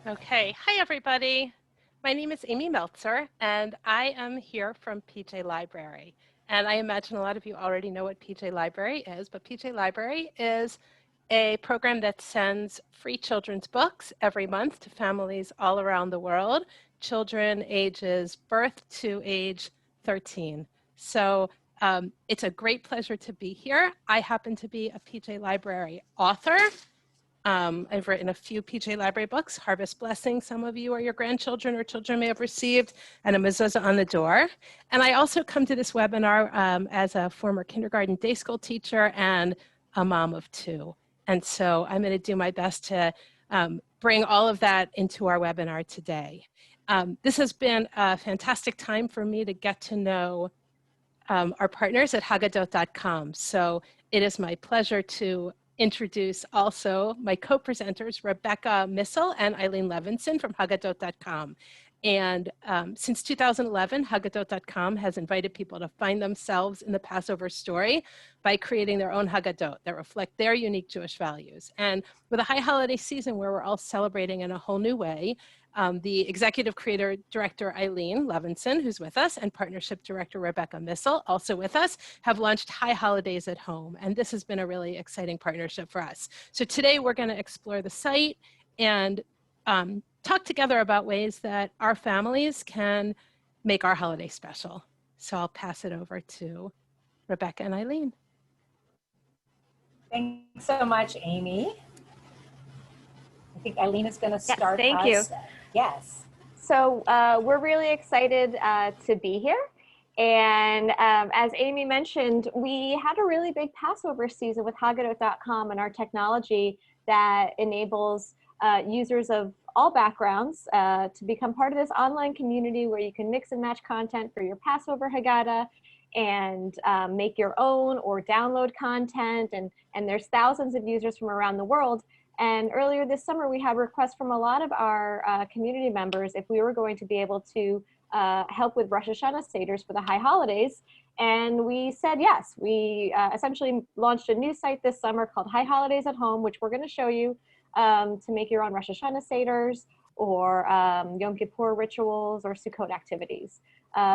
Okay, hi everybody. My name is Amy Meltzer and I am here from PJLibrary. And I imagine a lot of you already know what PJLibrary is, but PJLibrary is a program that sends free children's books every month to families all around the world, children ages birth to age 13. So it's a great pleasure to be here. I happen to be a PJLibrary author. I've written a few PJLibrary books, Harvest Blessing, some of you or your grandchildren or children may have received, and a mezuzah on the door. And I also come to this webinar as a former kindergarten day school teacher and a mom of two. And so I'm going to do my best to bring all of that into our webinar today. This has been a fantastic time for me to get to know our partners at Haggadot.com. So it is my pleasure to introduce also my co-presenters, Rebecca Missel and Eileen Levinson from Haggadot.com. And since 2011, Haggadot.com has invited people to find themselves in the Passover story by creating their own Haggadot that reflect their unique Jewish values. And with a high holiday season where we're all celebrating in a whole new way, the executive creator director Eileen Levinson, who's with us, and partnership director Rebecca Missel, also with us, have launched High Holidays at Home. And this has been a really exciting partnership for us. So today we're going to explore the site and talk together about ways that our families can make our holiday special. So I'll pass it over to Rebecca and Eileen. Thanks so much, Amy. I think Eileen is going to start Thank you. Yes. So we're really excited to be here. And as Amy mentioned, we had a really big Passover season with Haggadot.com and our technology that enables users of all backgrounds to become part of this online community where you can mix and match content for your Passover Haggadah and make your own or download content. And there's thousands of users from around the world. And earlier this summer, we had requests from a lot of our community members if we were going to be able to help with Rosh Hashanah SEDERS for the high holidays. And we said yes. We essentially launched a new site this summer called High Holidays at Home, which we're going to show you to make your own Rosh Hashanah SEDERS or Yom Kippur rituals or Sukkot activities.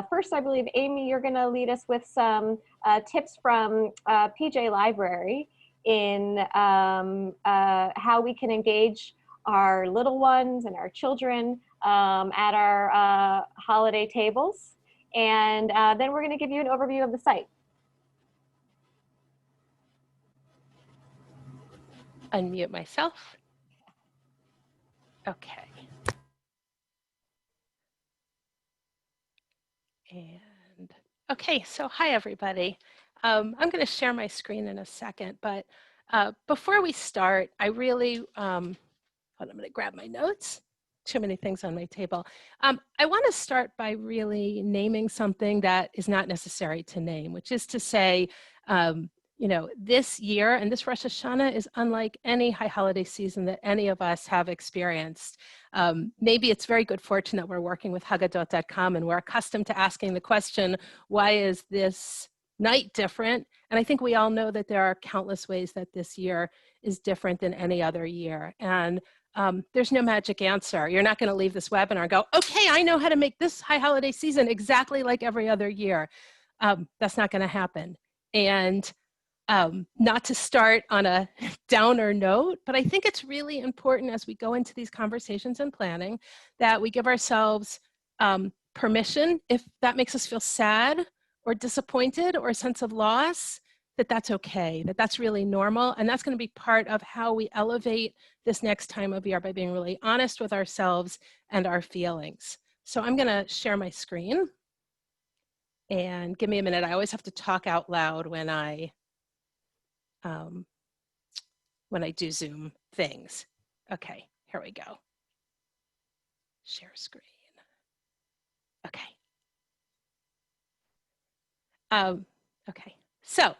First, I believe, Amy, you're going to lead us with some tips from PJLibrary in how we can engage our little ones and our children at our holiday tables. And then we're going to give you an overview of the site. Unmute myself. Okay. And okay, so hi everybody. I'm going to share my screen in a second, but before we start, I really, I'm going to grab my notes. Too many things on my table. I want to start by really naming something that is not necessary to name, which is to say, you know, this year and this Rosh Hashanah is unlike any high holiday season that any of us have experienced. Maybe it's very good fortune that we're working with Haggadot.com and we're accustomed to asking the question, why is this night different? And I think we all know that there are countless ways that this year is different than any other year. And there's no magic answer. You're not going to leave this webinar and go, okay, I know how to make this high holiday season exactly like every other year. That's not going to happen. And not to start on a downer note, but I think it's really important as we go into these conversations and planning that we give ourselves permission, if that makes us feel sad or disappointed or a sense of loss, that that's okay, that that's really normal. And that's going to be part of how we elevate this next time of year by being really honest with ourselves and our feelings. So I'm going to share my screen and give me a minute. I always have to talk out loud when I do Zoom things. Okay, here we go. Share screen. Okay. Okay, so I'm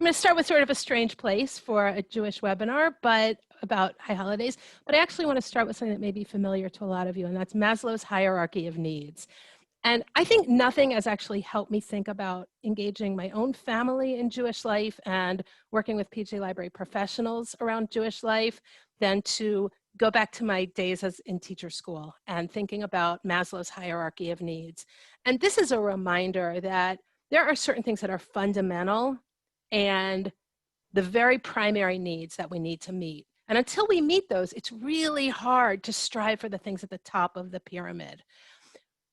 going to start with sort of a strange place for a Jewish webinar, but about high holidays. But I actually want to start with something that may be familiar to a lot of you, and that's Maslow's hierarchy of needs. And I think nothing has actually helped me think about engaging my own family in Jewish life and working with PJLibrary professionals around Jewish life than to go back to my days as in teacher school and thinking about Maslow's hierarchy of needs. And this is a reminder that there are certain things that are fundamental and the very primary needs that we need to meet. And until we meet those, it's really hard to strive for the things at the top of the pyramid.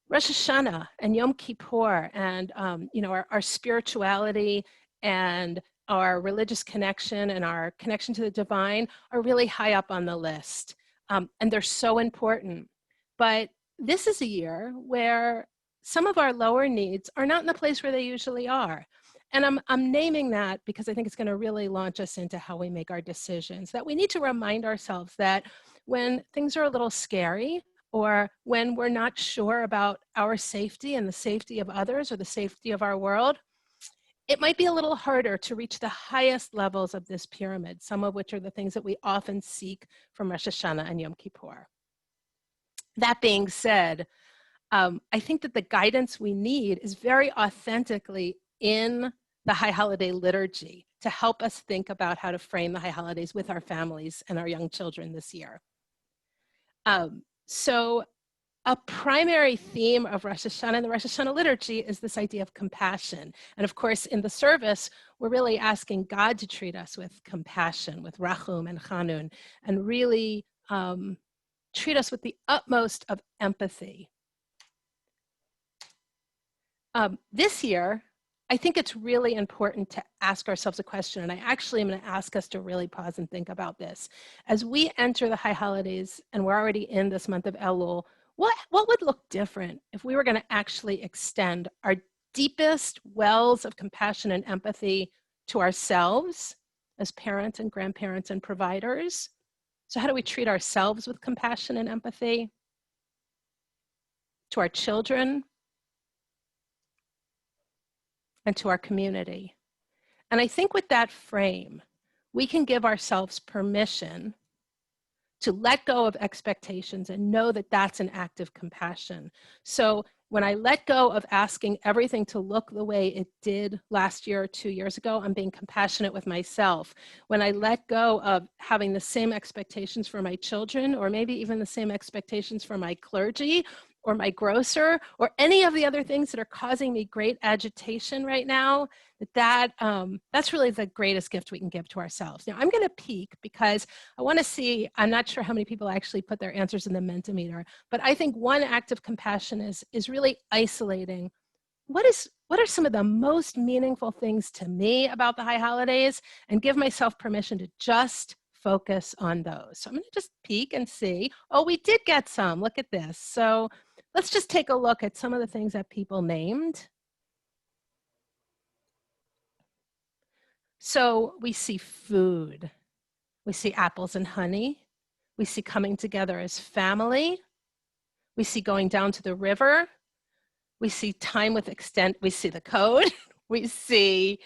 Rosh Hashanah and Yom Kippur and our spirituality and our religious connection and our connection to the divine are really high up on the list. And they're so important. But this is a year where some of our lower needs are not in the place where they usually are. And I'm naming that because I think it's going to really launch us into how we make our decisions, that we need to remind ourselves that when things are a little scary, or when we're not sure about our safety and the safety of others or the safety of our world, it might be a little harder to reach the highest levels of this pyramid, some of which are the things that we often seek from Rosh Hashanah and Yom Kippur. That being said, I think that the guidance we need is very authentically in the High Holiday liturgy to help us think about how to frame the High Holidays with our families and our young children this year. So a primary theme of Rosh Hashanah and the Rosh Hashanah liturgy is this idea of compassion. And of course, in the service, we're really asking God to treat us with compassion, with rachum and chanun, and really treat us with the utmost of empathy. This year, I think it's really important to ask ourselves a question, and I actually am going to ask us to really pause and think about this. As we enter the High Holidays, and we're already in this month of Elul, what would look different if we were going to actually extend our deepest wells of compassion and empathy to ourselves as parents and grandparents and providers? So how do we treat ourselves with compassion and empathy? To our children? And to our community. And I think with that frame, we can give ourselves permission to let go of expectations and know that that's an act of compassion. So when I let go of asking everything to look the way it did last year or 2 years ago, I'm being compassionate with myself. When I let go of having the same expectations for my children, or maybe even the same expectations for my clergy, or my grocer, or any of the other things that are causing me great agitation right now, that's really the greatest gift we can give to ourselves. Now, I'm going to peek because I want to see, I'm not sure how many people actually put their answers in the Mentimeter, but I think one act of compassion is really isolating. What are some of the most meaningful things to me about the High Holidays, and give myself permission to just focus on those. So I'm going to just peek and see. Oh, we did get some. Look at this. So let's just take a look at some of the things that people named. So we see food. We see apples and honey. We see coming together as family. We see going down to the river. We see time with extent. We see the code. We see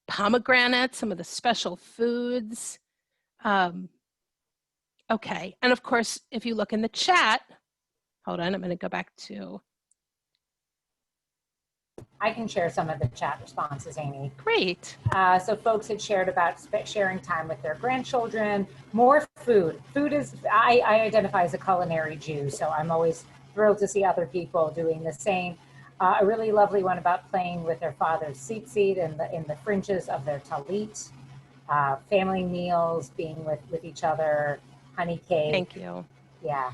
pomegranates, some of the special foods. Okay, and of course, if you look in the chat, hold on, I'm going to go back to. I can share some of the chat responses, Amy. Great. So folks had shared about sharing time with their grandchildren, more food. Food is, I identify as a culinary Jew, so I'm always thrilled to see other people doing the same. A really lovely one about playing with their father's tzitzit in the fringes of their talit. Family meals, being with each other, honey cake. Thank you. Yeah.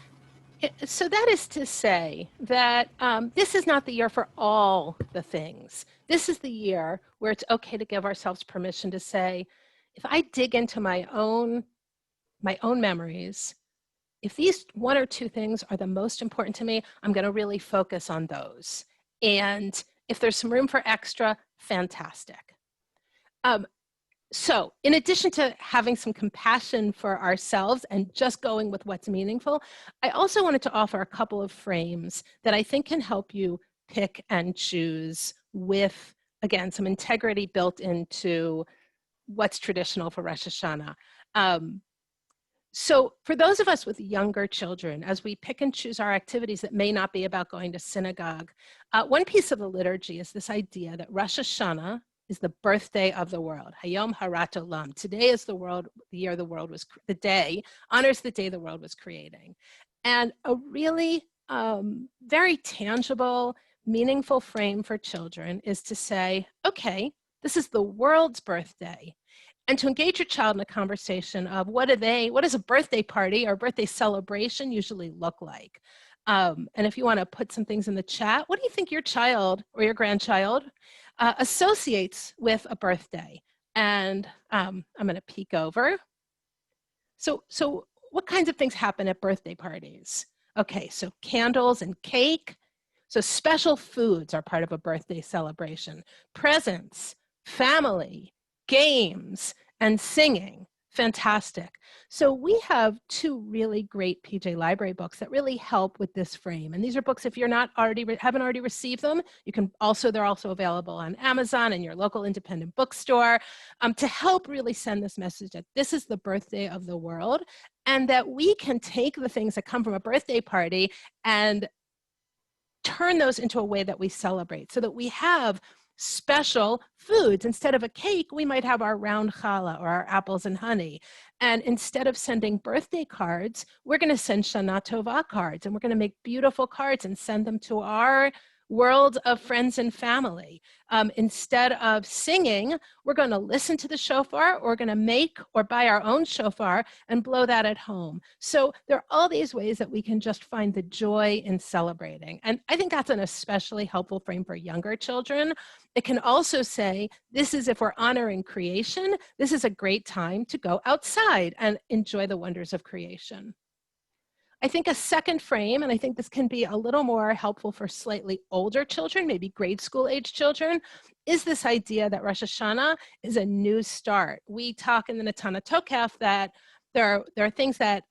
So that is to say that this is not the year for all the things. This is the year where it's okay to give ourselves permission to say, if I dig into my own memories, if these one or two things are the most important to me, I'm going to really focus on those. And if there's some room for extra, fantastic. So in addition to having some compassion for ourselves and just going with what's meaningful, I also wanted to offer a couple of frames that I think can help you pick and choose with, again, some integrity built into what's traditional for Rosh Hashanah. So for those of us with younger children, as we pick and choose our activities that may not be about going to synagogue, one piece of the liturgy is this idea that Rosh Hashanah is the birthday of the world. Hayom Harat Olam. Today is the year the world was, the day, honors the day the world was creating. And a really very tangible, meaningful frame for children is to say, okay, this is the world's birthday. And to engage your child in a conversation of what does a birthday party or birthday celebration usually look like? And if you want to put some things in the chat, what do you think your child or your grandchild associates with a birthday? And I'm going to peek over. So what kinds of things happen at birthday parties? Okay, so candles and cake. So special foods are part of a birthday celebration. Presents, family, games, and singing. Fantastic. So we have 2 really great PJ Library books that really help with this frame. And these are books, if you're haven't already received them, they're also available on Amazon and your local independent bookstore to help really send this message that this is the birthday of the world, and that we can take the things that come from a birthday party and turn those into a way that we celebrate, so that we have special foods. Instead of a cake, we might have our round challah or our apples and honey. And instead of sending birthday cards, we're going to send Shana Tova cards, and we're going to make beautiful cards and send them to our world of friends and family. Instead of singing, we're going to listen to the shofar, or we're going to make or buy our own shofar and blow that at home. So there are all these ways that we can just find the joy in celebrating. And I think that's an especially helpful frame for younger children. It can also say, this is, if we're honoring creation, this is a great time to go outside and enjoy the wonders of creation. I think a second frame, and I think this can be a little more helpful for slightly older children, maybe grade school age children, is this idea that Rosh Hashanah is a new start. We talk in the Natana Tokef that there are things that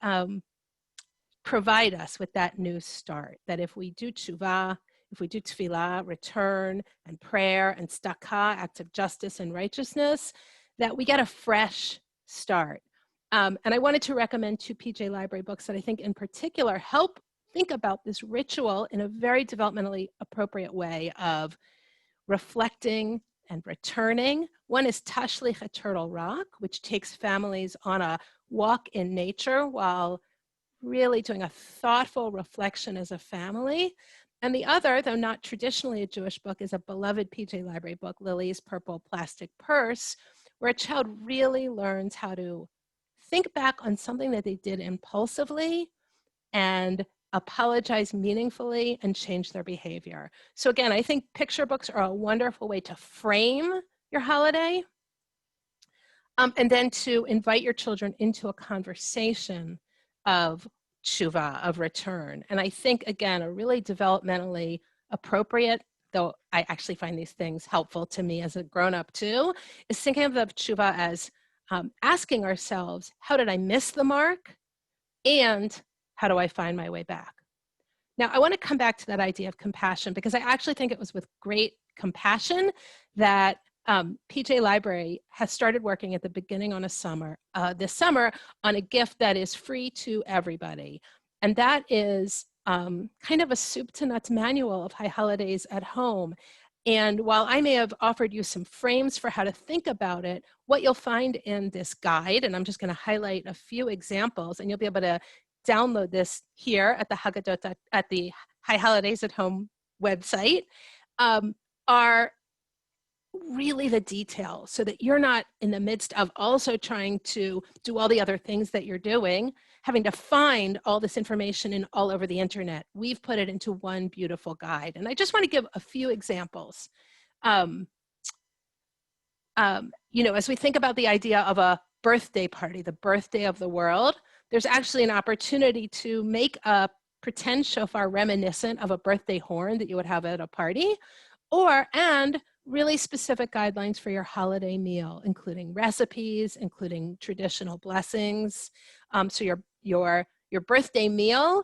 provide us with that new start, that if we do tshuva, if we do tefillah, return, and prayer, and tzedakah, acts of justice and righteousness, that we get a fresh start. And I wanted to recommend 2 PJ Library books that I think in particular help think about this ritual in a very developmentally appropriate way of reflecting and returning. One is Tashlich at Turtle Rock, which takes families on a walk in nature while really doing a thoughtful reflection as a family. And the other, though not traditionally a Jewish book, is a beloved PJ Library book, Lily's Purple Plastic Purse, where a child really learns how to think back on something that they did impulsively and apologize meaningfully and change their behavior. So again, I think picture books are a wonderful way to frame your holiday, and then to invite your children into a conversation of tshuva, of return. And I think, again, a really developmentally appropriate, though I actually find these things helpful to me as a grown-up too, is thinking of tshuva as asking ourselves, how did I miss the mark? And how do I find my way back? Now, I want to come back to that idea of compassion, because I actually think it was with great compassion that PJ Library has started working at the beginning on this summer on a gift that is free to everybody. And that is kind of a soup to nuts manual of high holidays at home. And while I may have offered you some frames for how to think about it, what you'll find in this guide, and I'm just going to highlight a few examples, and you'll be able to download this here at the Haggadot at the High Holidays at Home website, are really the details, so that you're not in the midst of also trying to do all the other things that you're doing, having to find all this information in all over the internet. We've put it into one beautiful guide. And I just want to give a few examples. You know, as we think about the idea of a birthday party, the birthday of the world, there's actually an opportunity to make a pretend shofar reminiscent of a birthday horn that you would have at a party, and really specific guidelines for your holiday meal, including recipes, including traditional blessings. So your birthday meal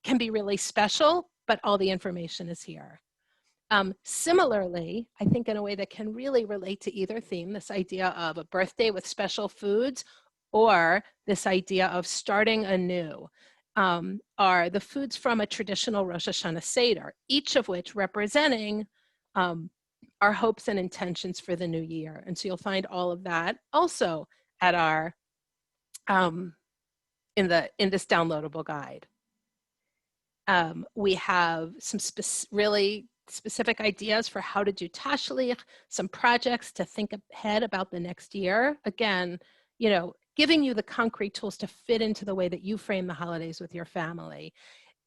can be really special, but all the information is here. Similarly, I think in a way that can really relate to either theme, this idea of a birthday with special foods, or this idea of starting anew, are the foods from a traditional Rosh Hashanah Seder, each of which representing our hopes and intentions for the new year. And so you'll find all of that also at our, in this downloadable guide. We have some really specific ideas for how to do tashlich, some projects to think ahead about the next year. Again, you know, giving you the concrete tools to fit into the way that you frame the holidays with your family.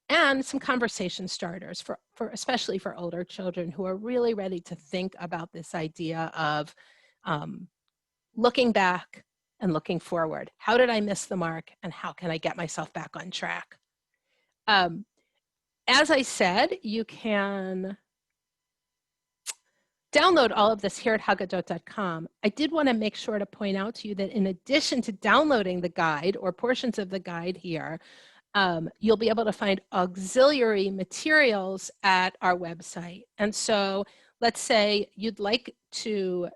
And some conversation starters for especially for older children who are really ready to think about this idea of looking back and looking forward. How did I miss the mark, and how can I get myself back on track? As I said, you can download all of this here at Haggadot.com. I did want to make sure to point out to you that in addition to downloading the guide or portions of the guide here, you'll be able to find auxiliary materials at our website. And so let's say you'd like to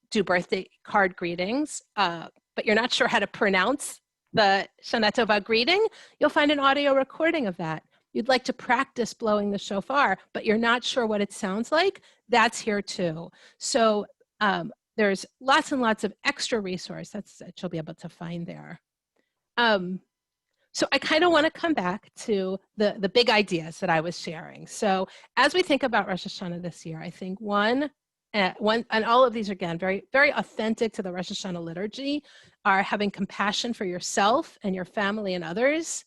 do birthday card greetings, but you're not sure how to pronounce the Shana Tova greeting, you'll find an audio recording of that. You'd like to practice blowing the shofar, but you're not sure what it sounds like, that's here too. So there's lots and lots of extra resources that you'll be able to find there. So I kind of want to come back to the big ideas that I was sharing. So as we think about Rosh Hashanah this year, I think one, and all of these are, again, very, very authentic to the Rosh Hashanah liturgy, are having compassion for yourself and your family and others.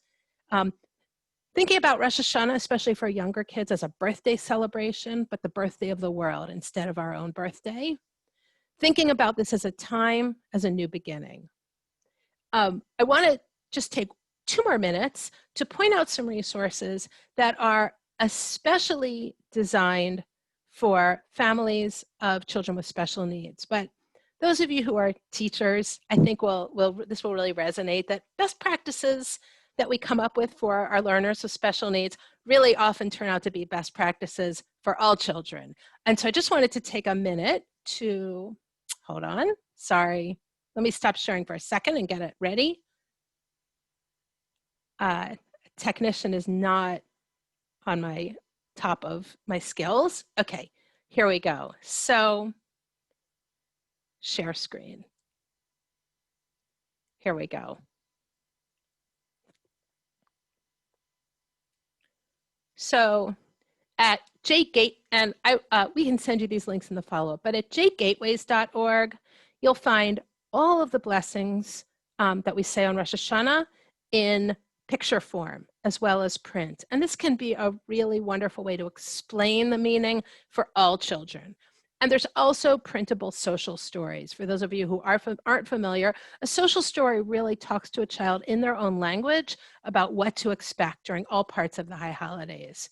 Thinking about Rosh Hashanah, especially for younger kids, as a birthday celebration, but the birthday of the world instead of our own birthday. Thinking about this as a time, as a new beginning. I want to just take 2 more minutes to point out some resources that are especially designed for families of children with special needs. But those of you who are teachers, I think this will really resonate, that best practices that we come up with for our learners with special needs really often turn out to be best practices for all children. And so I just wanted to take a minute to, hold on, sorry. Let me stop sharing for a second and get it ready. Technician is not on my top of my skills. Okay, here we go. So, share screen. Here we go. So at JGate, and we can send you these links in the follow-up, but at jgateways.org, you'll find all of the blessings that we say on Rosh Hashanah in picture form as well as print. And this can be a really wonderful way to explain the meaning for all children. And there's also printable social stories. For those of you who aren't familiar, a social story really talks to a child in their own language about what to expect during all parts of the high holidays.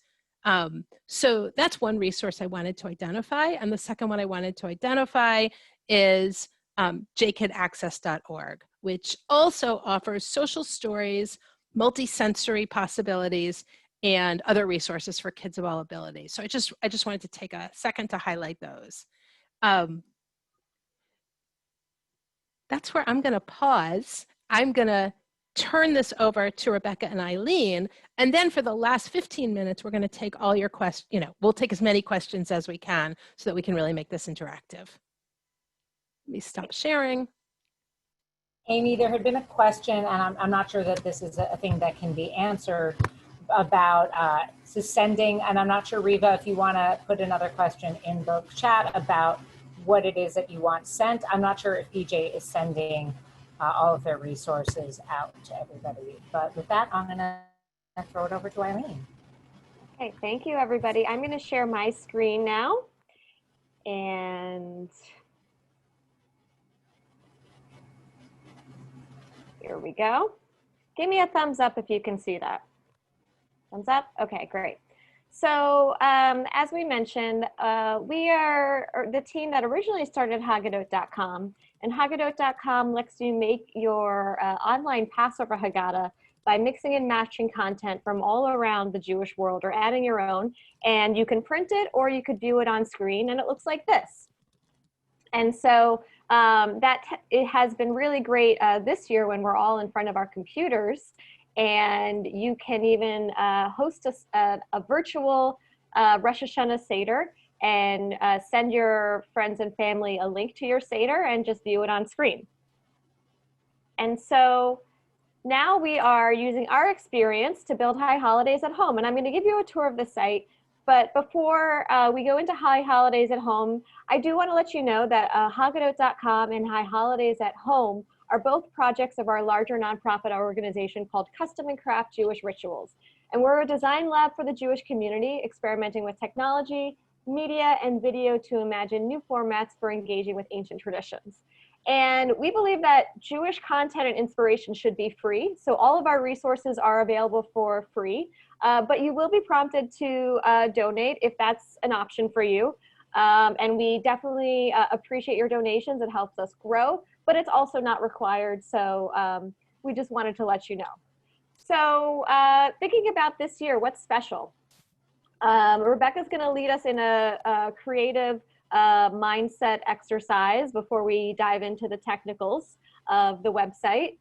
So that's one resource I wanted to identify. And the second one I wanted to identify is jkidaccess.org, which also offers social stories, multi-sensory possibilities, and other resources for kids of all abilities. So I just wanted to take a second to highlight those. That's where I'm gonna pause. I'm gonna turn this over to Rebecca and Eileen, and then for the last 15 minutes, we're gonna take all your questions, we'll take as many questions as we can so that we can really make this interactive. Let me stop sharing. Amy, there had been a question, and I'm not sure that this is a thing that can be answered, about sending, and I'm not sure, Riva, if you want to put another question in the chat about what it is that you want sent. I'm not sure if PJ is sending all of their resources out to everybody. But with that, I'm going to throw it over to Eileen. Okay, thank you, everybody. I'm going to share my screen now. And here we go. Give me a thumbs up if you can see that. Thumbs up? Okay, great. So as we mentioned, we are the team that originally started Haggadot.com, and Haggadot.com lets you make your online Passover Haggadah by mixing and matching content from all around the Jewish world or adding your own, and you can print it or you could view it on screen, and it looks like this. And so it has been really great this year when we're all in front of our computers. And you can even host a virtual Rosh Hashanah Seder and send your friends and family a link to your Seder and just view it on screen. And so now we are using our experience to build High Holidays at home. And I'm going to give you a tour of the site. But before we go into High Holidays at home, I do want to let you know that Haggadot.com and High Holidays at Home are both projects of our larger nonprofit organization called Custom and Craft Jewish Rituals. And we're a design lab for the Jewish community, experimenting with technology, media, and video to imagine new formats for engaging with ancient traditions. And we believe that Jewish content and inspiration should be free. So all of our resources are available for free, but you will be prompted to donate if that's an option for you. And we definitely appreciate your donations. It helps us grow, but it's also not required. So we just wanted to let you know. So thinking about this year, what's special? Rebecca's gonna lead us in a creative mindset exercise before we dive into the technicals of the website.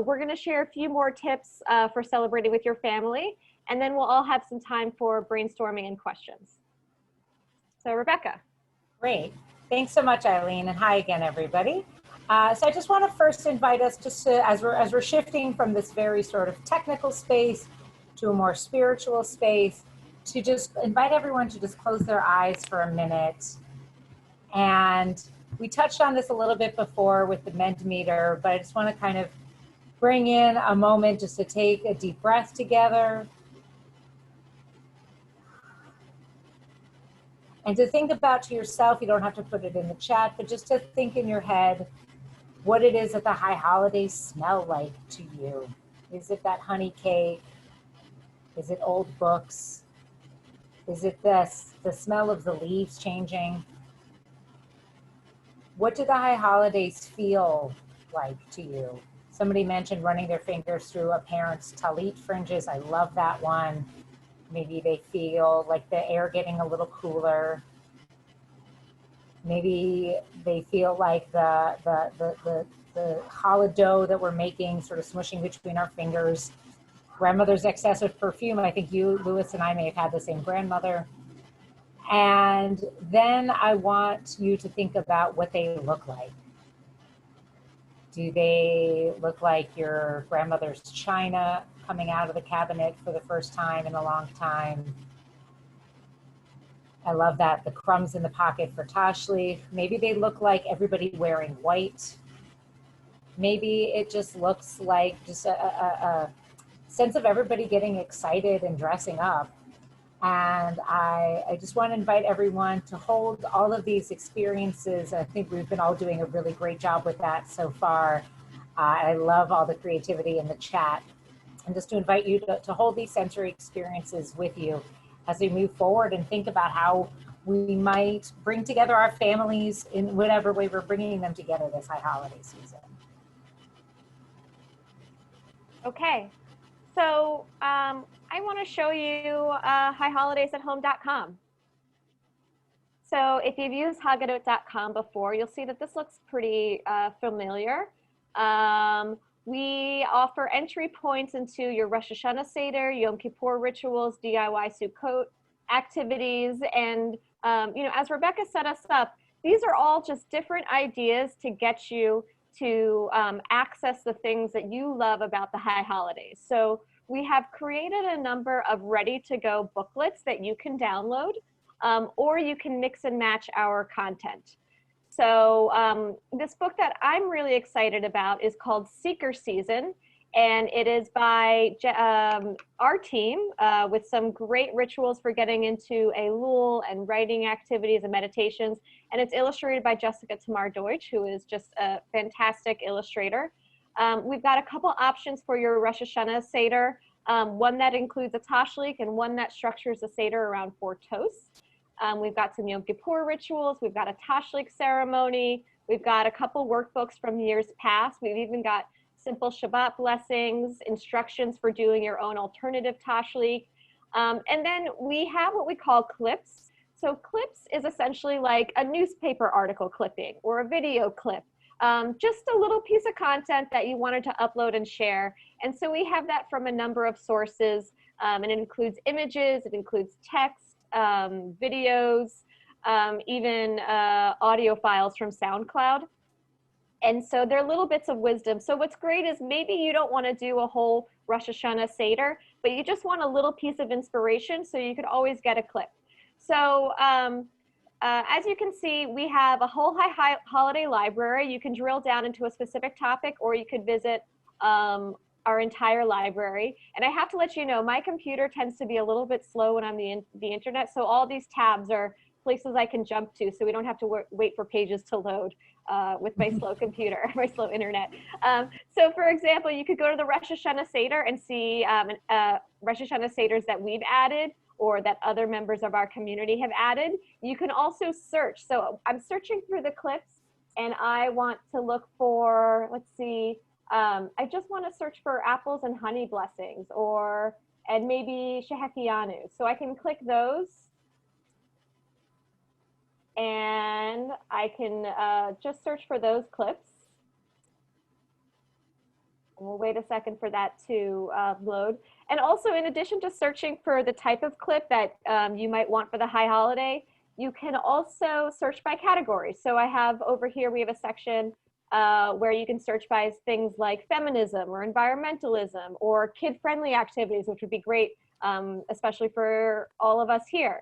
We're gonna share a few more tips for celebrating with your family, and then we'll all have some time for brainstorming and questions. So Rebecca. Great. Thanks so much, Eileen, and hi again, everybody. So I just want to first invite us just to, as we're shifting from this very sort of technical space to a more spiritual space, to just invite everyone to just close their eyes for a minute. And we touched on this a little bit before with the Mentimeter, but I just want to kind of bring in a moment just to take a deep breath together. And to think about to yourself, you don't have to put it in the chat, but just to think in your head what it is that the High Holidays smell like to you. Is it that honey cake? Is it old books? Is it the smell of the leaves changing? What do the High Holidays feel like to you? Somebody mentioned running their fingers through a parent's talit fringes. I love that one. Maybe they feel like the air getting a little cooler. Maybe they feel like the challah dough that we're making sort of smushing between our fingers. Grandmother's excessive perfume. I think you, Louis, and I may have had the same grandmother. And then I want you to think about what they look like. Do they look like your grandmother's china coming out of the cabinet for the first time in a long time? I love that, the crumbs in the pocket for tashlich. Maybe they look like everybody wearing white. Maybe it just looks like just a sense of everybody getting excited and dressing up. And I just want to invite everyone to hold all of these experiences. I think we've been all doing a really great job with that so far. I love all the creativity in the chat. And just to invite you to hold these sensory experiences with you as we move forward and think about how we might bring together our families in whatever way we're bringing them together this high holiday season. Okay, so I want to show you highholidaysathome.com. So if you've used Haggadot.com before, you'll see that this looks pretty familiar. We offer entry points into your Rosh Hashanah Seder, Yom Kippur rituals, DIY Sukkot activities, and you know, as Rebecca set us up, these are all just different ideas to get you to access the things that you love about the high holidays. So we have created a number of ready-to-go booklets that you can download, or you can mix and match our content. So this book that I'm really excited about is called Seeker Season, and it is by our team with some great rituals for getting into Elul and writing activities and meditations. And it's illustrated by Jessica Tamar Deutsch, who is just a fantastic illustrator. We've got a couple options for your Rosh Hashanah Seder, one that includes a tashlich and one that structures the Seder around 4 toasts. We've got some Yom Kippur rituals. We've got a tashlich ceremony. We've got a couple workbooks from years past. We've even got simple Shabbat blessings, instructions for doing your own alternative tashlich. And then we have what we call clips. So clips is essentially like a newspaper article clipping or a video clip, just a little piece of content that you wanted to upload and share. And so we have that from a number of sources, and it includes images, it includes text, videos, even audio files from SoundCloud. And so they're little bits of wisdom. So what's great is maybe you don't want to do a whole Rosh Hashanah Seder, but you just want a little piece of inspiration, so you could always get a clip. So as you can see, we have a whole holiday library. You can drill down into a specific topic, or you could visit our entire library. And I have to let you know, my computer tends to be a little bit slow when I'm on the internet, so all these tabs are places I can jump to, so we don't have to wait for pages to load with my slow computer, my slow internet. So for example, you could go to the Rosh Hashanah Seder and see Rosh Hashanah Seders that we've added or that other members of our community have added. You can also search. So I'm searching through the clips and I want to look for, let's see, I just want to search for apples and honey blessings and maybe Shehekianu. So I can click those. And I can just search for those clips. And we'll wait a second for that to load. And also, in addition to searching for the type of clip that you might want for the high holiday, you can also search by category. So I have over here, we have a section where you can search by things like feminism or environmentalism or kid-friendly activities, which would be great, especially for all of us here.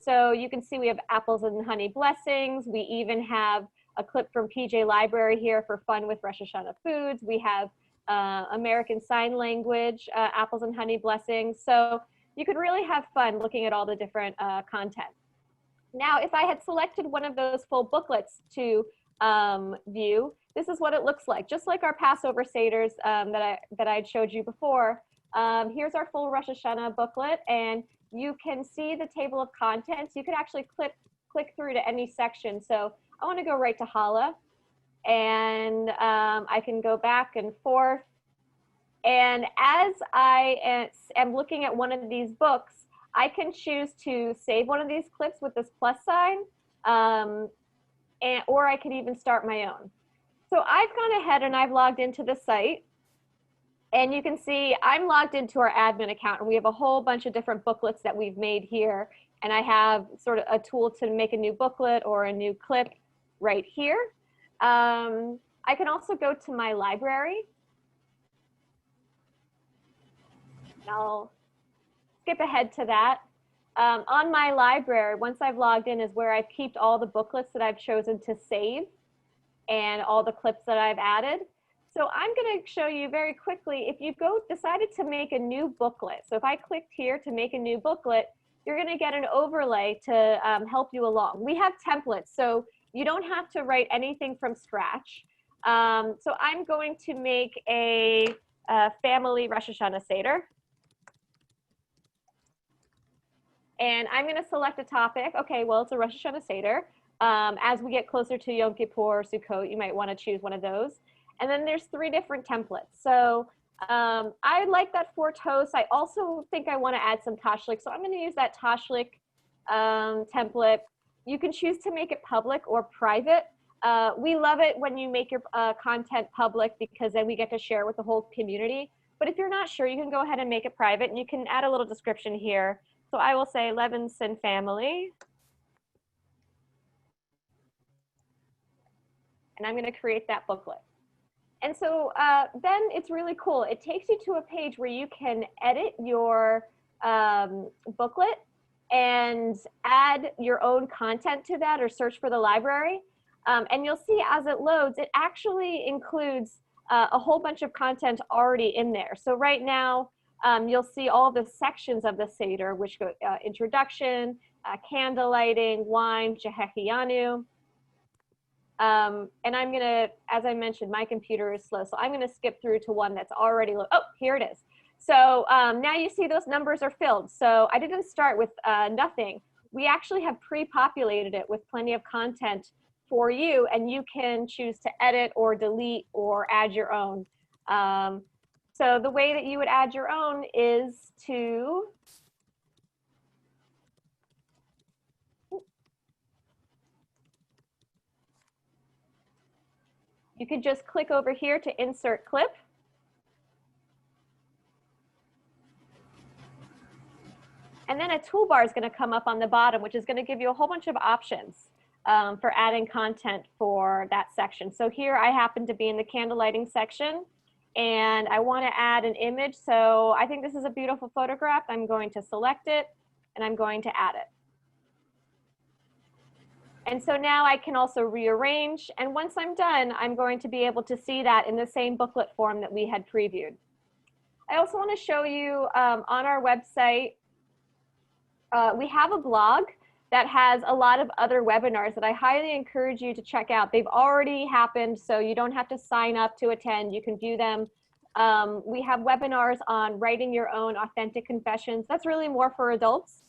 So you can see we have apples and honey blessings. We even have a clip from PJLibrary here for fun with Rosh Hashanah foods. We have American Sign Language, apples and honey blessings. So you could really have fun looking at all the different content. Now, if I had selected one of those full booklets to view, this is what it looks like. Just like our Passover Seders that I had showed you before. Here's our full Rosh Hashanah booklet, and you can see the table of contents. You could actually click through to any section. So I want to go right to Challah, and I can go back and forth. And as I am looking at one of these books, I can choose to save one of these clips with this plus sign, or I could even start my own. So I've gone ahead and I've logged into the site. And you can see I'm logged into our admin account, and we have a whole bunch of different booklets that we've made here. And I have sort of a tool to make a new booklet or a new clip right here. I can also go to my library. And I'll skip ahead to that. On my library, once I've logged in, is where I've kept all the booklets that I've chosen to save and all the clips that I've added. So I'm going to show you very quickly, if you decided to make a new booklet. So if I clicked here to make a new booklet, you're going to get an overlay to help you along. We have templates, so you don't have to write anything from scratch. So I'm going to make a family Rosh Hashanah Seder. And I'm going to select a topic. Okay, well, it's a Rosh Hashanah Seder. As we get closer to Yom Kippur or Sukkot, you might want to choose one of those. And then there's 3 different templates. So I like that for toast. I also think I want to add some tashlik. So I'm going to use that tashlik template. You can choose to make it public or private. We love it when you make your content public, because then we get to share with the whole community. But if you're not sure, you can go ahead and make it private, and you can add a little description here. So I will say Levinson family. And I'm going to create that booklet. And so then it's really cool. It takes you to a page where you can edit your booklet and add your own content to that, or search for the library. And you'll see as it loads, it actually includes a whole bunch of content already in there. So right now, you'll see all the sections of the Seder, which go introduction, candle lighting, wine, Shehekianu. And I'm going to, as I mentioned, my computer is slow, so I'm going to skip through to one that's already, oh, here it is. So now you see those numbers are filled. So I didn't start with nothing. We actually have pre-populated it with plenty of content for you, and you can choose to edit or delete or add your own. So the way that you would add your own is to you could just click over here to insert clip. And then a toolbar is going to come up on the bottom, which is going to give you a whole bunch of options for adding content for that section. So here I happen to be in the candle lighting section, and I want to add an image. So I think this is a beautiful photograph. I'm going to select it, and I'm going to add it. And so now I can also rearrange. And once I'm done, I'm going to be able to see that in the same booklet form that we had previewed. I also want to show you on our website, we have a blog that has a lot of other webinars that I highly encourage you to check out. They've already happened, so you don't have to sign up to attend. You can view them. We have webinars on writing your own authentic confessions. That's really more for adults.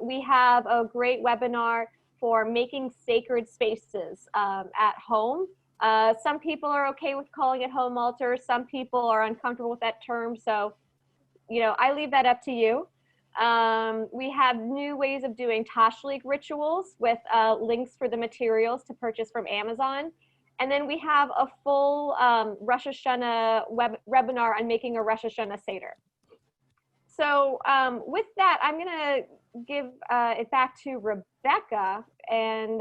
We have a great webinar for making sacred spaces at home. Some people are okay with calling it home altar. Some people are uncomfortable with that term. So, you know, I leave that up to you. We have new ways of doing Tashlik rituals with links for the materials to purchase from Amazon. And then we have a full Rosh Hashanah webinar on making a Rosh Hashanah Seder. So with that, I'm going to give it back to Rebecca. And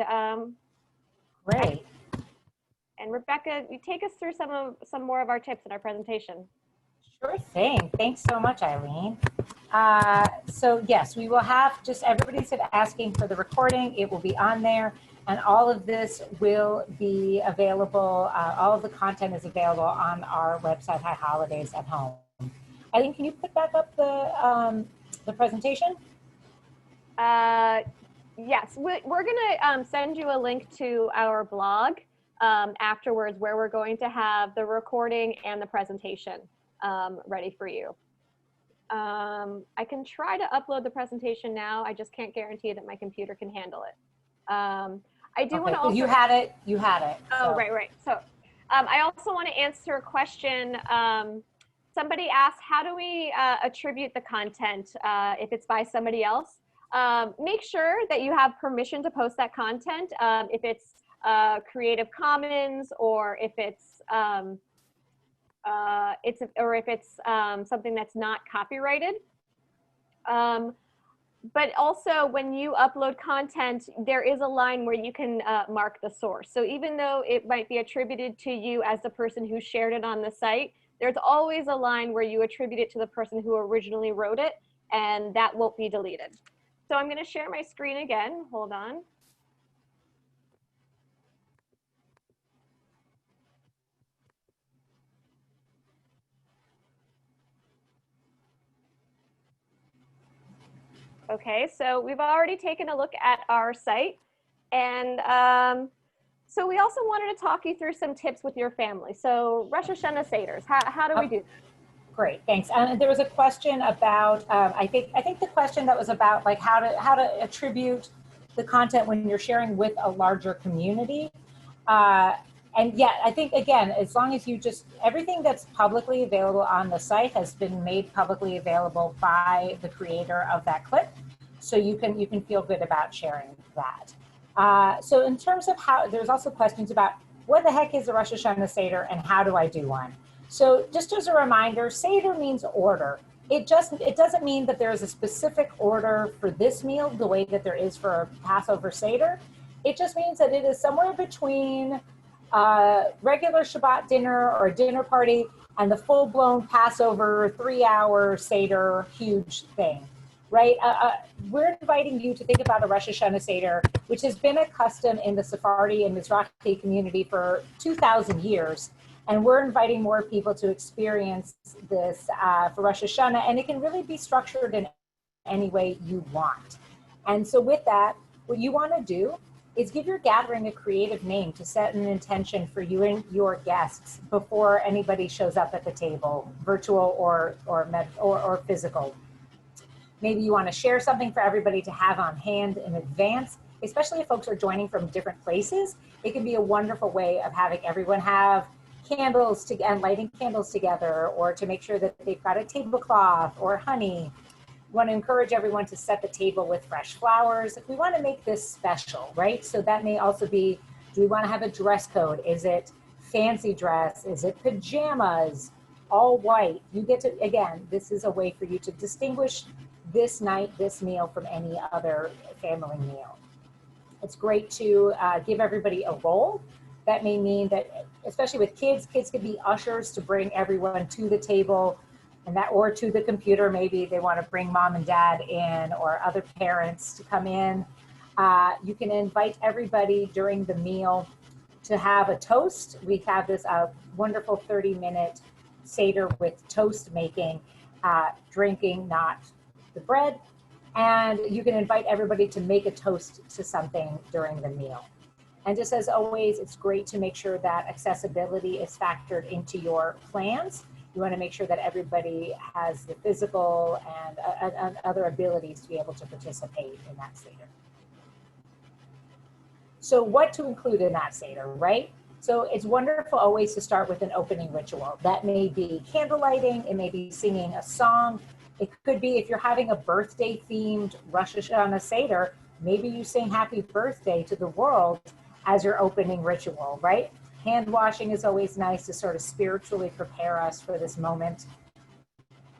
Great. And Rebecca, you take us through some more of our tips in our presentation. Sure thing. Thanks so much, Eileen. So yes, we will have just everybody's asking for the recording. It will be on there, and all of this will be available. All of the content is available on our website, High Holidays at Home. Eileen, can you put back up the presentation? Yes, we're going to send you a link to our blog afterwards, where we're going to have the recording and the presentation ready for you. I can try to upload the presentation now. I just can't guarantee that my computer can handle it. I do want to also— You had it. Oh, so. right. So I also want to answer a question. Somebody asked, how do we attribute the content if it's by somebody else? Make sure that you have permission to post that content. If it's Creative Commons, or if it's something that's not copyrighted. But also, when you upload content, there is a line where you can mark the source. So even though it might be attributed to you as the person who shared it on the site, there's always a line where you attribute it to the person who originally wrote it, and that won't be deleted. So I'm going to share my screen again. Hold on. Okay, so we've already taken a look at our site, and so we also wanted to talk you through some tips with your family. So Rosh Hashanah Seders, how do we do that? Great, thanks. And there was a question about, I think the question that was about like how to attribute the content when you're sharing with a larger community. And yeah, I think again, as long as you everything that's publicly available on the site has been made publicly available by the creator of that clip. So you can feel good about sharing that. So in terms of there's also questions about what the heck is a Rosh Hashanah Seder and how do I do one? So just as a reminder, Seder means order. It doesn't mean that there is a specific order for this meal the way that there is for a Passover Seder. It just means that it is somewhere between regular Shabbat dinner or a dinner party and the full-blown Passover 3-hour Seder huge thing, right? We're inviting you to think about a Rosh Hashanah Seder, which has been a custom in the Sephardi and Mizrahi community for 2,000 years. And we're inviting more people to experience this for Rosh Hashanah, and it can really be structured in any way you want. And so with that, what you want to do is give your gathering a creative name to set an intention for you and your guests before anybody shows up at the table, virtual or physical. Maybe you want to share something for everybody to have on hand in advance, especially if folks are joining from different places. It can be a wonderful way of having everyone have candles and lighting candles together, or to make sure that they've got a tablecloth or honey. We want to encourage everyone to set the table with fresh flowers. We want to make this special, right? So that may also be, do we want to have a dress code? Is it fancy dress? Is it pajamas? All white? You get to, again, this is a way for you to distinguish this night, this meal from any other family meal. It's great to give everybody a role. That may mean that, especially with kids could be ushers to bring everyone to the table, and that, or to the computer. Maybe they want to bring mom and dad in, or other parents to come in. You can invite everybody during the meal to have a toast. We have this wonderful 30-minute Seder with toast making, drinking, not the bread. And you can invite everybody to make a toast to something during the meal. And just as always, it's great to make sure that accessibility is factored into your plans. You want to make sure that everybody has the physical and other abilities to be able to participate in that Seder. So what to include in that Seder, right? So it's wonderful always to start with an opening ritual. That may be candle lighting, it may be singing a song. It could be, if you're having a birthday themed Rosh Hashanah Seder, maybe you sing happy birthday to the world as your opening ritual, right? Hand washing is always nice to sort of spiritually prepare us for this moment.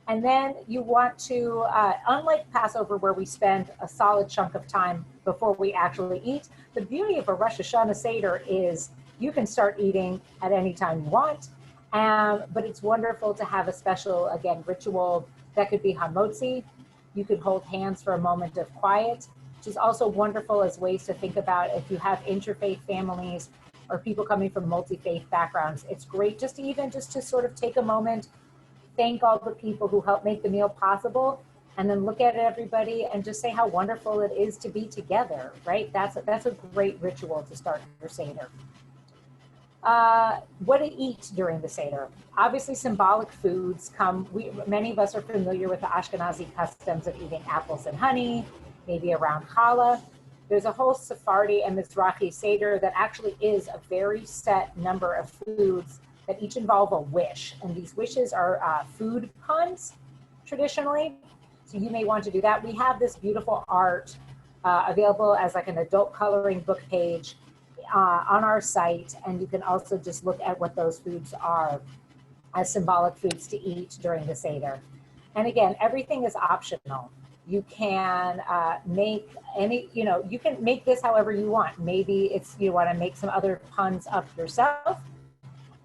And then you want to, unlike Passover, where we spend a solid chunk of time before we actually eat, the beauty of a Rosh Hashanah Seder is you can start eating at any time you want, but it's wonderful to have a special, again, ritual. That could be hamotzi. You could hold hands for a moment of quiet, which is also wonderful as ways to think about if you have interfaith families or people coming from multi-faith backgrounds. It's great just to sort of take a moment, thank all the people who helped make the meal possible, and then look at everybody and just say how wonderful it is to be together, right? That's a great ritual to start your Seder. What to eat during the Seder. Obviously, symbolic foods come. Many of us are familiar with the Ashkenazi customs of eating apples and honey, maybe around challah. There's a whole Sephardi and Mizrahi Seder that actually is a very set number of foods that each involve a wish. And these wishes are food puns, traditionally. So you may want to do that. We have this beautiful art available as like an adult coloring book page on our site, and you can also just look at what those foods are as symbolic foods to eat during the Seder. And again, everything is optional. You can make any, you can make this however you want. Maybe it's, you want to make some other puns up yourself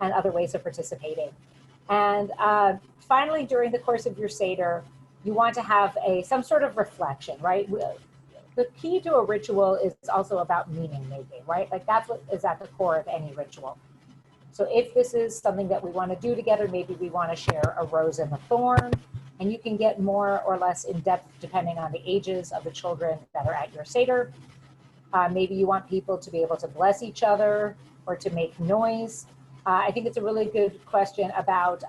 and other ways of participating. And finally, during the course of your Seder, you want to have some sort of reflection, right? The key to a ritual is also about meaning making, right? Like that's what is at the core of any ritual. So if this is something that we want to do together, maybe we want to share a rose and a thorn, and you can get more or less in depth depending on the ages of the children that are at your Seder. Maybe you want people to be able to bless each other or to make noise. I think it's a really good question about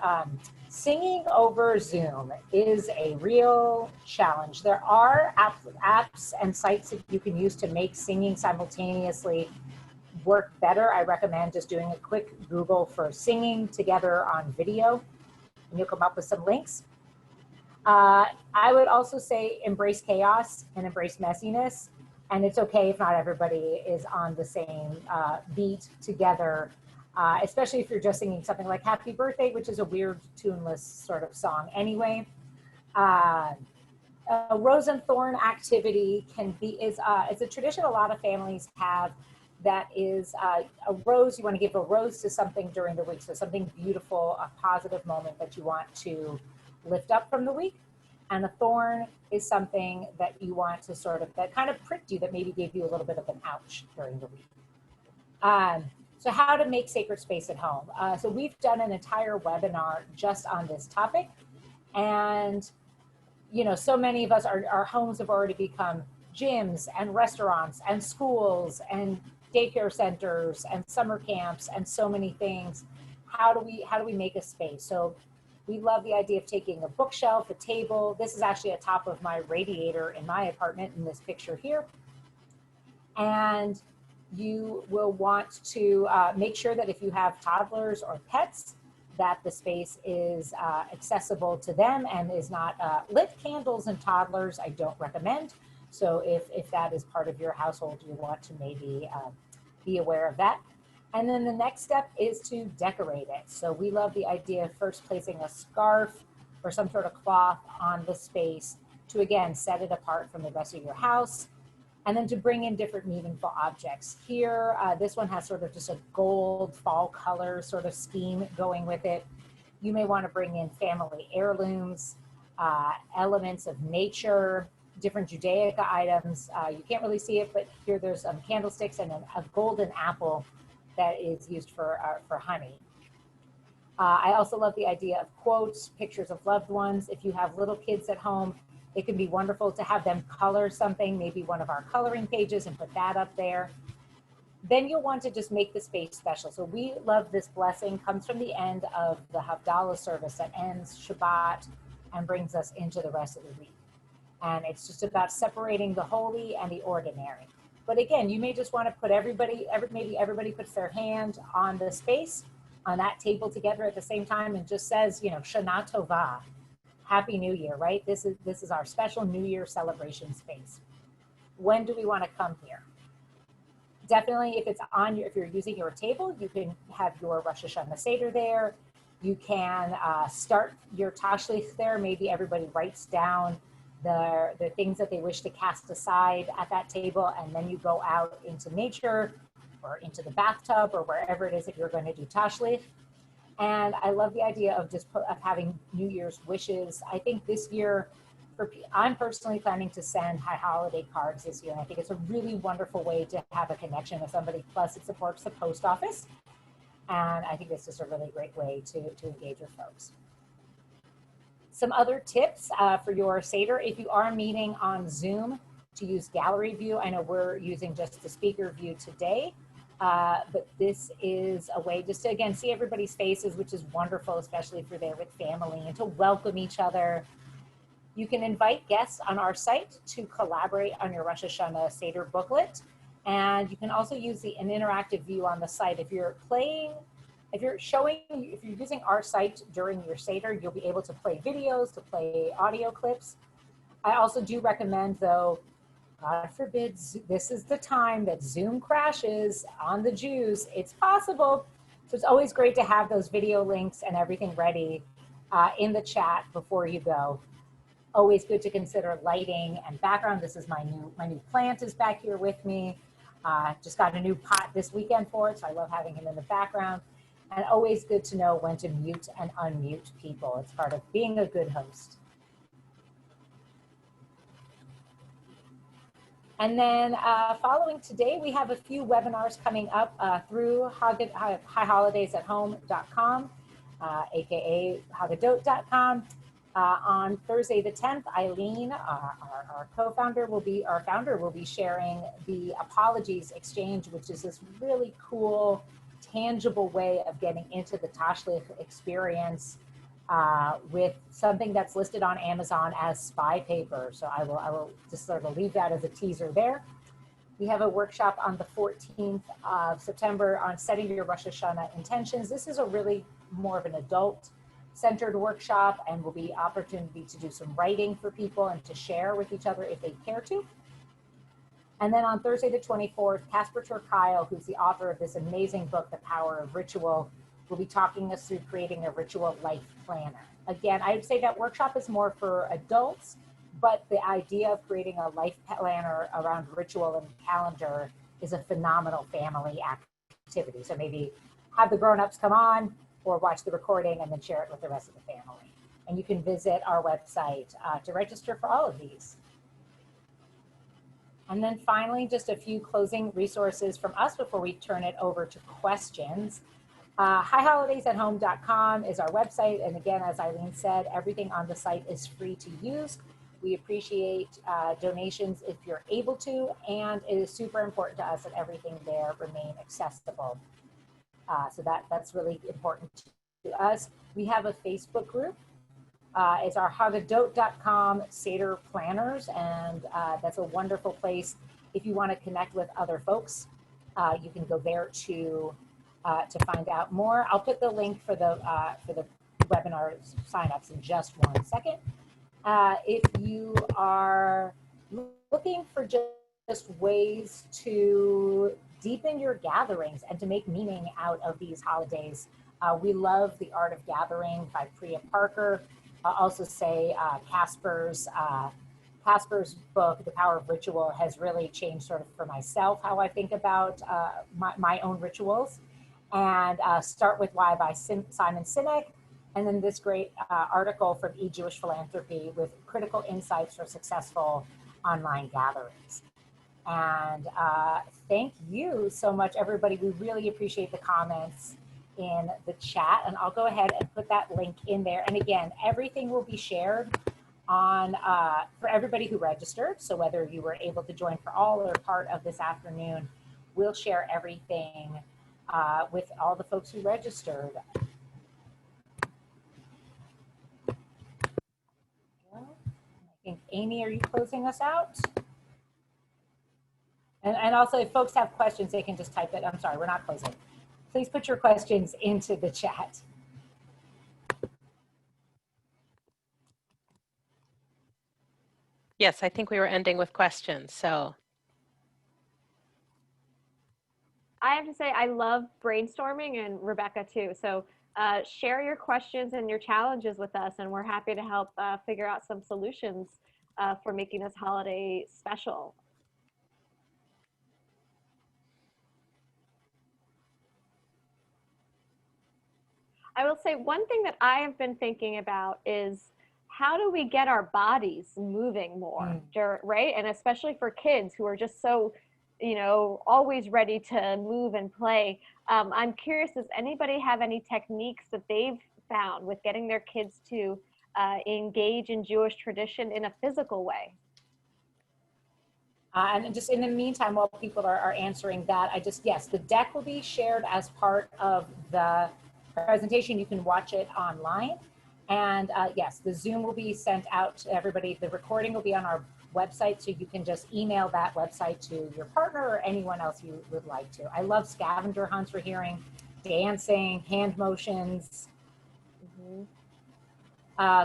singing over Zoom is a real challenge. There are apps and sites that you can use to make singing simultaneously work better. I recommend just doing a quick Google for singing together on video, and you'll come up with some links. I would also say embrace chaos and embrace messiness. And it's okay if not everybody is on the same beat together, especially if you're just singing something like Happy Birthday, which is a weird tuneless sort of song anyway. A rose and thorn activity is a tradition a lot of families have. That is a rose. You want to give a rose to something during the week. So something beautiful, a positive moment that you want to lift up from the week. And a thorn is something that you want to that kind of pricked you, that maybe gave you a little bit of an ouch during the week. So how to make sacred space at home. So we've done an entire webinar just on this topic. And, so many of us, our homes have already become gyms and restaurants and schools and daycare centers and summer camps and so many things. How do we make a space? So we love the idea of taking a bookshelf, a table. This is actually atop of my radiator in my apartment in this picture here. And you will want to make sure that if you have toddlers or pets, that the space is accessible to them and is not lit candles and toddlers, I don't recommend. So if that is part of your household, you want to maybe be aware of that. And then the next step is to decorate it. So we love the idea of first placing a scarf or some sort of cloth on the space to, again, set it apart from the rest of your house, and then to bring in different meaningful objects. Here, this one has sort of just a gold fall color sort of scheme going with it. You may want to bring in family heirlooms, elements of nature, different Judaica items. You can't really see it, but here there's some candlesticks and a golden apple that is used for honey. I also love the idea of quotes, pictures of loved ones. If you have little kids at home, it can be wonderful to have them color something, maybe one of our coloring pages, and put that up there. Then you'll want to just make the space special. So we love this blessing, comes from the end of the Havdalah service that ends Shabbat and brings us into the rest of the week. And it's just about separating the holy and the ordinary. But again, you may just want to put maybe everybody puts their hand on the space on that table together at the same time and just says, you know, Shana Tova, Happy New Year, right? This is our special New Year celebration space. When do we want to come here? Definitely, if you're using your table, you can have your Rosh Hashanah Seder there. You can start your Tashlich there. Maybe everybody writes down the things that they wish to cast aside at that table, and then you go out into nature or into the bathtub or wherever it is that you're going to do Tashlich. And I love the idea of having New Year's wishes. I think this year, I'm personally planning to send high holiday cards this year. And I think it's a really wonderful way to have a connection with somebody. Plus, it supports the post office. And I think it's just a really great way to engage with folks. Some other tips for your Seder. If you are meeting on Zoom, to use gallery view. I know we're using just the speaker view today. But this is a way just to, again, see everybody's faces, which is wonderful, especially if you're there with family, and to welcome each other. You can invite guests on our site to collaborate on your Rosh Hashanah Seder booklet. And you can also use an interactive view on the site. If you're using our site during your Seder, you'll be able to play videos, to play audio clips. I also do recommend, though, God forbid, this is the time that Zoom crashes on the Jews. It's possible. So it's always great to have those video links and everything ready in the chat before you go. Always good to consider lighting and background. This is my new plant is back here with me. Just got a new pot this weekend for it, so I love having him in the background. And always good to know when to mute and unmute people. It's part of being a good host. And then following today, we have a few webinars coming up through highholidaysathome.com, aka Haggadot.com. On Thursday the 10th, Eileen, our co-founder, our founder will be sharing the Apologies Exchange, which is this really cool, tangible way of getting into the Tashlich experience with something that's listed on Amazon as spy paper. So I will just sort of leave that as a teaser there. We have a workshop on the 14th of September on setting your Rosh Hashanah intentions. This is a really more of an adult-centered workshop, and will be opportunity to do some writing for people and to share with each other if they care to. And then on Thursday the 24th, Casper ter Kuile, who's the author of this amazing book, The Power of Ritual, will be talking us through creating a ritual life planner. Again, I would say that workshop is more for adults, but the idea of creating a life planner around ritual and calendar is a phenomenal family activity. So maybe have the grown-ups come on or watch the recording and then share it with the rest of the family. And you can visit our website to register for all of these. And then finally, just a few closing resources from us before we turn it over to questions. highholidaysathome.com is our website. And again, as Eileen said, everything on the site is free to use. We appreciate donations if you're able to, and it is super important to us that everything there remain accessible. So that's really important to us. We have a Facebook group. It's our Haggadot.com Seder Planners, and that's a wonderful place. If you want to connect with other folks, you can go there to find out more. I'll put the link for the webinar signups in just 1 second. If you are looking for just ways to deepen your gatherings and to make meaning out of these holidays, we love The Art of Gathering by Priya Parker. I'll also say Casper's Casper's book, The Power of Ritual, has really changed sort of for myself how I think about my own rituals. And Start With Why by Simon Sinek. And then this great article from E-Jewish Philanthropy with critical insights for successful online gatherings. And thank you so much, everybody. We really appreciate the comments in the chat. And I'll go ahead and put that link in there. And again, everything will be shared on for everybody who registered. So whether you were able to join for all or part of this afternoon, we'll share everything with all the folks who registered. I think, Amy, are you closing us out? And also, if folks have questions, they can just type it. I'm sorry, we're not closing. Please put your questions into the chat. Yes, I think we were ending with questions, so. I have to say, I love brainstorming, and Rebecca too. So share your questions and your challenges with us, and we're happy to help figure out some solutions for making this holiday special. I will say one thing that I have been thinking about is how do we get our bodies moving more, right? And especially for kids who are just so, you know, always ready to move and play. I'm curious, does anybody have any techniques that they've found with getting their kids to engage in Jewish tradition in a physical way? And just in the meantime, while people are answering that, yes, the deck will be shared as part of the presentation. You can watch it online. And yes, the Zoom will be sent out to everybody. The recording will be on our website, so you can just email that website to your partner or anyone else you would like to. I love scavenger hunts for hearing, dancing, hand motions.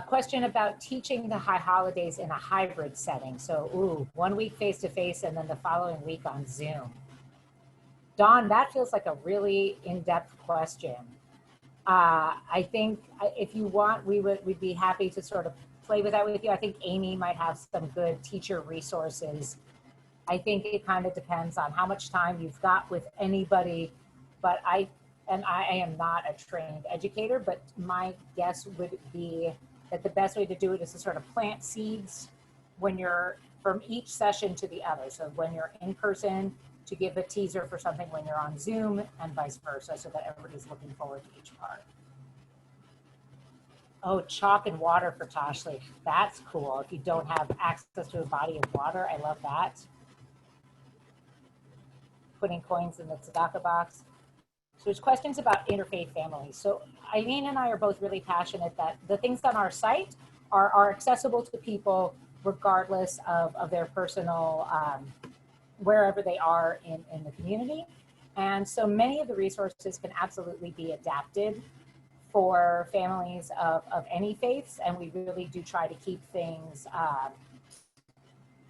Question about teaching the high holidays in a hybrid setting. So, 1 week face-to-face and then the following week on Zoom. Dawn, that feels like a really in-depth question. I think if you want, we'd be happy to sort of play with that with you. I think Amy might have some good teacher resources. I think it kind of depends on how much time you've got with anybody, but I am not a trained educator, but my guess would be that the best way to do it is to sort of plant seeds when you're from each session to the other. So when you're in person, to give a teaser for something when you're on Zoom, and vice versa, so that everybody's looking forward to each part. Oh, chalk and water for Toshli. That's cool. If you don't have access to a body of water, I love that. Putting coins in the tzedakah box. So there's questions about interfaith families. So Eileen and I are both really passionate that the things on our site are accessible to people regardless of their personal, wherever they are in the community. And so many of the resources can absolutely be adapted for families of any faiths. And we really do try to keep things,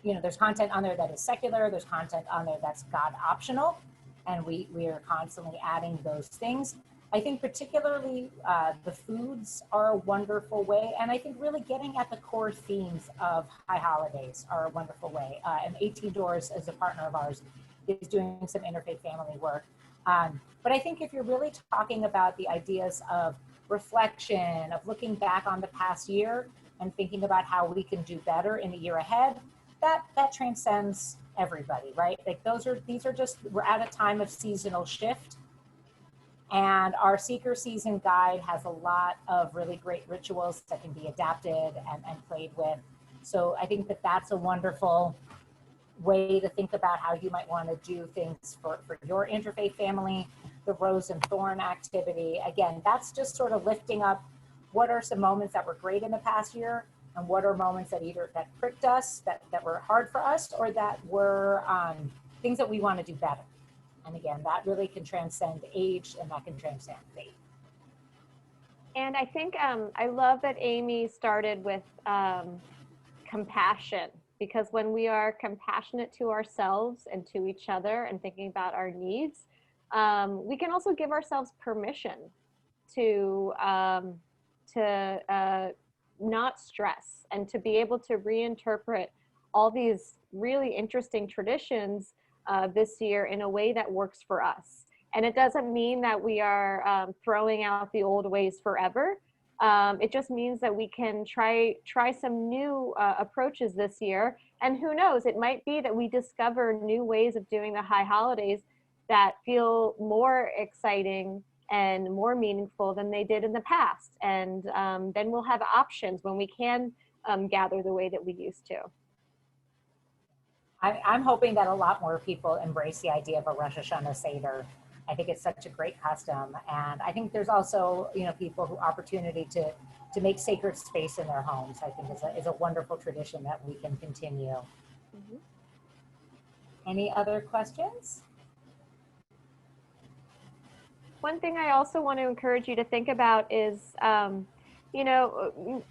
there's content on there that is secular, there's content on there that's God optional, and we are constantly adding those things. I think particularly the foods are a wonderful way, and I think really getting at the core themes of high holidays are a wonderful way. And 18 Doors, as a partner of ours, is doing some interfaith family work. But I think if you're really talking about the ideas of reflection, of looking back on the past year and thinking about how we can do better in the year ahead, that transcends everybody, right? Like these are just, we're at a time of seasonal shift. And our Seeker Season Guide has a lot of really great rituals that can be adapted and played with. So I think that's a wonderful way to think about how you might want to do things for your interfaith family. The Rose and Thorn activity, again, that's just sort of lifting up what are some moments that were great in the past year, and what are moments that either that pricked us, that were hard for us, or that were things that we want to do better. And again, that really can transcend age, and that can transcend faith. And I think I love that Amy started with compassion, because when we are compassionate to ourselves and to each other and thinking about our needs, we can also give ourselves permission to not stress and to be able to reinterpret all these really interesting traditions this year in a way that works for us. And it doesn't mean that we are throwing out the old ways forever. It just means that we can try some new approaches this year. And who knows, it might be that we discover new ways of doing the high holidays that feel more exciting and more meaningful than they did in the past. And then we'll have options when we can gather the way that we used to. I'm hoping that a lot more people embrace the idea of a Rosh Hashanah Seder. I think it's such a great custom. And I think there's also, people who opportunity to make sacred space in their homes. I think is a wonderful tradition that we can continue. Mm-hmm. Any other questions? One thing I also want to encourage you to think about is,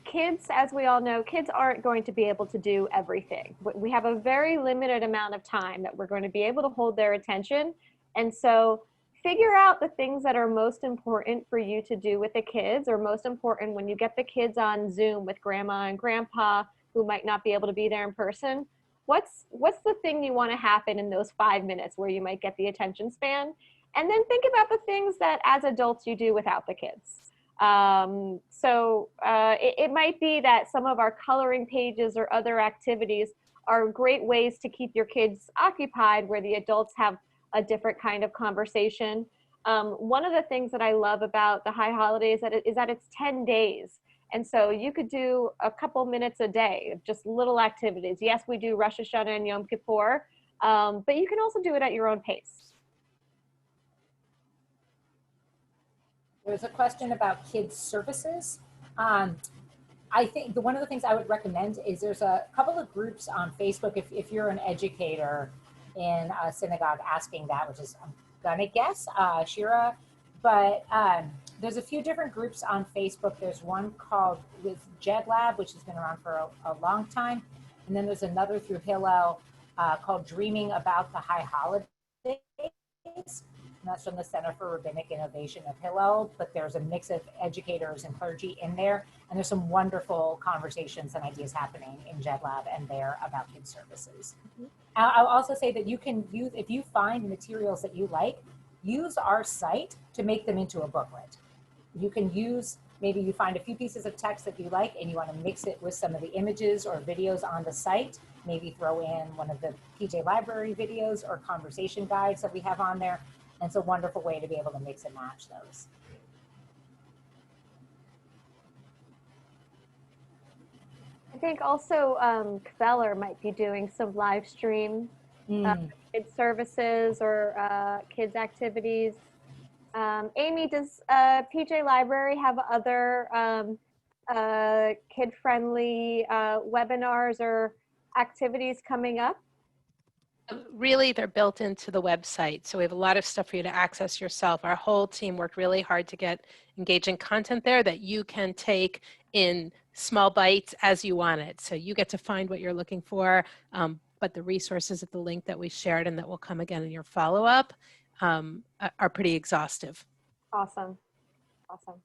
kids, as we all know, kids aren't going to be able to do everything. We have a very limited amount of time that we're going to be able to hold their attention. And so figure out the things that are most important for you to do with the kids, or most important when you get the kids on Zoom with grandma and grandpa who might not be able to be there in person. What's the thing you want to happen in those 5 minutes where you might get the attention span? And then think about the things that as adults you do without the kids. It might be that some of our coloring pages or other activities are great ways to keep your kids occupied where the adults have a different kind of conversation. One of the things that I love about the high holidays is that it's 10 days. And so you could do a couple minutes a day, just little activities. Yes, we do Rosh Hashanah and Yom Kippur, but you can also do it at your own pace. There's a question about kids services. I think one of the things I would recommend is there's a couple of groups on Facebook. If you're an educator in a synagogue asking that, which is, I'm gonna guess, Shira, but there's a few different groups on Facebook. There's one called with JedLab, which has been around for a long time. And then there's another through Hillel called Dreaming About the High Holidays. And that's from the Center for Rabbinic Innovation of Hillel, but there's a mix of educators and clergy in there. And there's some wonderful conversations and ideas happening in JedLab and there about kids services. Mm-hmm. I'll also say that you can use, if you find materials that you like, use our site to make them into a booklet. You can use, maybe you find a few pieces of text that you like and you want to mix it with some of the images or videos on the site. Maybe throw in one of the PJLibrary videos or conversation guides that we have on there. And it's a wonderful way to be able to mix and match those. I think also Kveller might be doing some live stream kids services or kids activities. Amy, does PJLibrary have other kid-friendly webinars or activities coming up? Really, they're built into the website. So we have a lot of stuff for you to access yourself. Our whole team worked really hard to get engaging content there that you can take in small bites as you want it. So you get to find what you're looking for, but the resources at the link that we shared and that will come again in your follow-up are pretty exhaustive. Awesome. Awesome.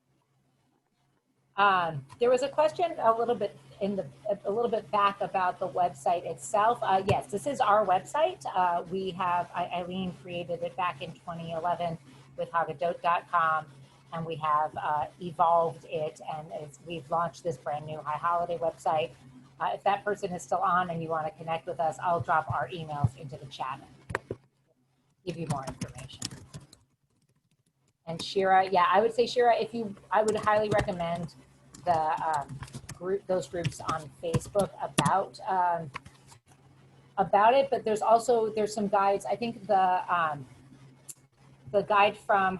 There was a question a little bit back about the website itself. Yes, this is our website. We have Eileen created it back in 2011 with Haggadot.com, and we have evolved it, and we've launched this brand new High Holiday website. If that person is still on and you want to connect with us, I'll drop our emails into the chat and give you more information. And Shira, yeah, I would say Shira, I would highly recommend the those groups on Facebook about it. But there's some guides. I think the guide from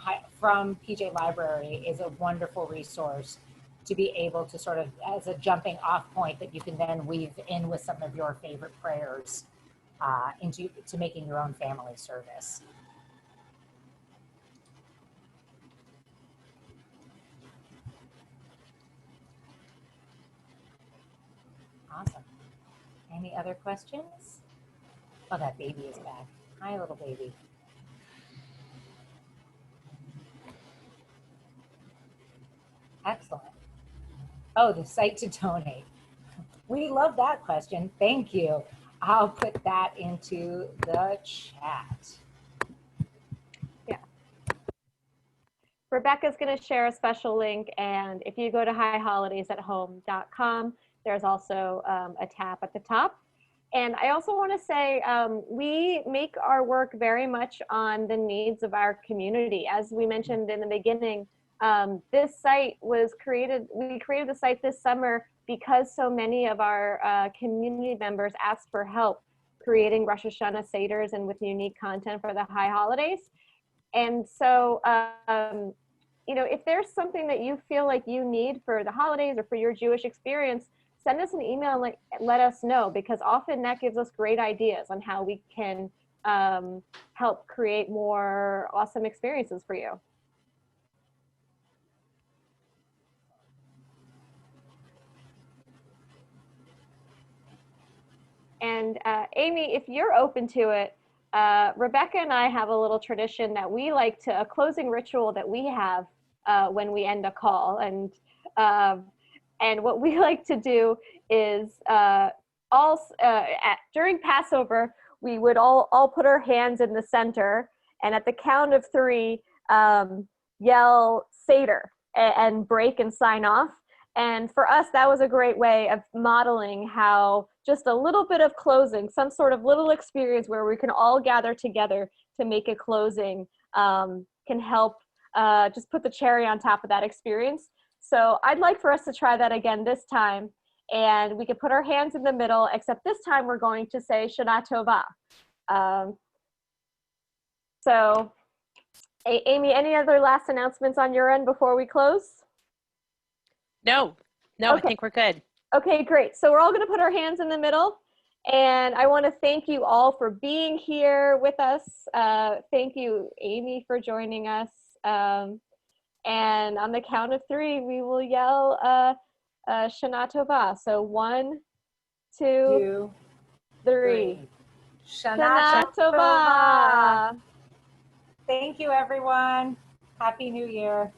PJLibrary is a wonderful resource to be able to sort of as a jumping off point that you can then weave in with some of your favorite prayers into making your own family service. Awesome. Any other questions? Oh, that baby is back. Hi, little baby. Excellent. Oh, the site to donate. We love that question. Thank you. I'll put that into the chat. Rebecca's going to share a special link, and if you go to highholidaysathome.com, there's also a tab at the top. And I also want to say we make our work very much on the needs of our community. As we mentioned in the beginning, this site was created, we created the site this summer because so many of our community members asked for help creating Rosh Hashanah Seders and with unique content for the high holidays. And so, you know, if there's something that you feel like you need for the holidays or for your Jewish experience, send us an email and let us know, because often that gives us great ideas on how we can help create more awesome experiences for you. And Amy, if you're open to it, Rebecca and I have a little tradition that we like to, a closing ritual that we have when we end a call. And what we like to do is during Passover, we would all put our hands in the center, and at the count of 3, yell Seder and break and sign off. And for us, that was a great way of modeling how just a little bit of closing, some sort of little experience where we can all gather together to make a closing can help just put the cherry on top of that experience. So I'd like for us to try that again this time. And we can put our hands in the middle, except this time we're going to say Shana Tova. So Amy, any other last announcements on your end before we close? No, okay. I think we're good. Okay, great. So we're all going to put our hands in the middle. And I want to thank you all for being here with us. Thank you, Amy, for joining us. And on the count of 3, we will yell Shana Tova. So 1, 2, 3. Shana Tova. Thank you, everyone. Happy New Year.